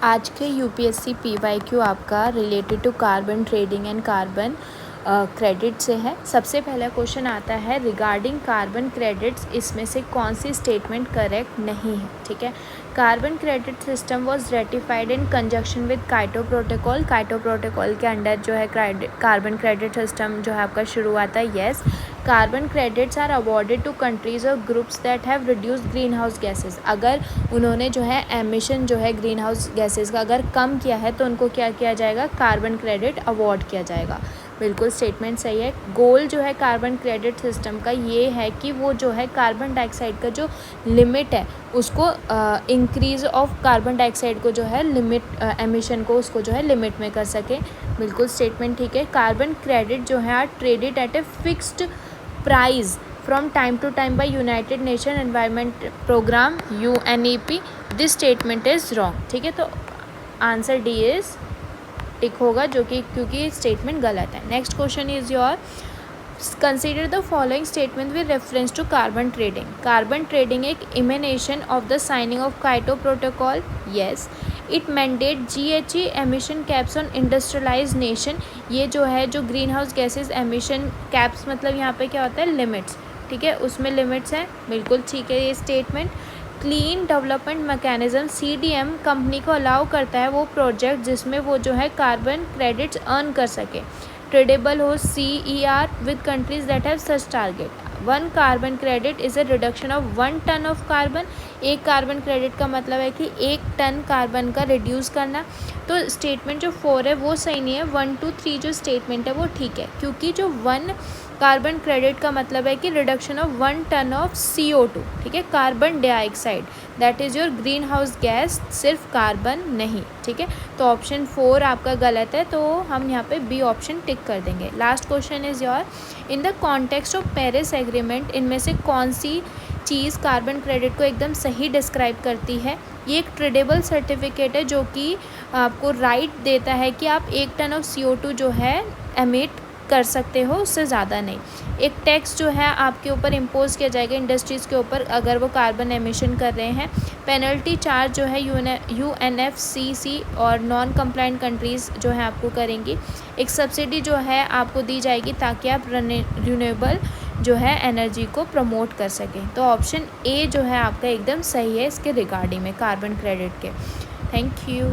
आज के UPSC PYQ आपका related to carbon trading and carbon credit से है। सबसे पहला क्वेश्चन आता है रिगार्डिंग कार्बन क्रेडिट्स, इसमें से कौन सी स्टेटमेंट करेक्ट नहीं है। ठीक है, carbon credit system was ratified in conjunction with Kyoto protocol. Kyoto protocol के अंडर जो है कार्बन क्रेडिट सिस्टम जो है आपका शुरू हुआ था। Yes, carbon credits are awarded to countries और groups that have reduced greenhouse gases. अगर उन्होंने जो है एमिशन जो है ग्रीन हाउस गैसेज का अगर कम किया है तो उनको क्या किया जाएगा, कार्बन क्रेडिट अवॉर्ड किया जाएगा। बिल्कुल स्टेटमेंट सही है। गोल जो है कार्बन क्रेडिट सिस्टम का ये है कि वो जो है कार्बन डाइऑक्साइड का जो लिमिट है उसको इंक्रीज ऑफ कार्बन डाइऑक्साइड को जो है लिमिट एमिशन को उसको जो है लिमिट में कर सके। बिल्कुल स्टेटमेंट ठीक है। कार्बन क्रेडिट जो है are traded at a fixed price from time to time by United Nation Environment Programme UNEP। This statement is wrong. ठीक है, तो आंसर डी इज़ टिक होगा, जो कि क्योंकि स्टेटमेंट गलत है। Next question is your consider the following statement with reference to carbon trading. Carbon trading एक emanation of the signing of Kyoto protocol. Yes, it mandate GHG emission caps on industrialize nation. ये जो है जो greenhouse gases emission caps मतलब यहाँ पे क्या होता है, लिमिट्स। ठीक है, उसमें लिमिट्स हैं। बिल्कुल ठीक है ये statement. Clean development mechanism CDM company को अलाउ करता है वो प्रोजेक्ट जिसमें वो जो है कार्बन क्रेडिट्स अर्न कर सके। ट्रेडेबल हो CER with countries that have such target. 1 carbon credit is a reduction of 1 ton of carbon. एक कार्बन क्रेडिट का मतलब है कि 1 टन कार्बन का रिड्यूस करना। तो स्टेटमेंट जो 4 है वो सही नहीं है। 1 2 3 जो स्टेटमेंट है वो ठीक है, क्योंकि जो 1 कार्बन क्रेडिट का मतलब है कि reduction of 1 ton of CO2। ठीक है, carbon dioxide that is your green house gas, सिर्फ कार्बन नहीं। ठीक है, तो ऑप्शन 4 आपका गलत है, तो हम यहाँ पे बी ऑप्शन टिक कर देंगे। Last question is your in the context of Paris agreement, इनमें से कौन सी चीज़ कार्बन क्रेडिट को एकदम सही डिस्क्राइब करती है। ये एक ट्रेडेबल सर्टिफिकेट है जो कि आपको राइट देता है कि आप 1 टन ऑफ CO2 जो है एमिट कर सकते हो, उससे ज़्यादा नहीं। एक टैक्स जो है आपके ऊपर इम्पोज किया जाएगा इंडस्ट्रीज़ के ऊपर अगर वो कार्बन एमिशन कर रहे हैं। पेनल्टी चार्ज जो है UNFCCC और नॉन कंप्लाइंट कंट्रीज़ जो है आपको करेंगी। एक सब्सिडी जो है आपको दी जाएगी ताकि आप रिन्यूएबल जो है एनर्जी को प्रमोट कर सकें। तो ऑप्शन ए जो है आपका एकदम सही है इसके रिगार्डिंग में कार्बन क्रेडिट के। Thank you.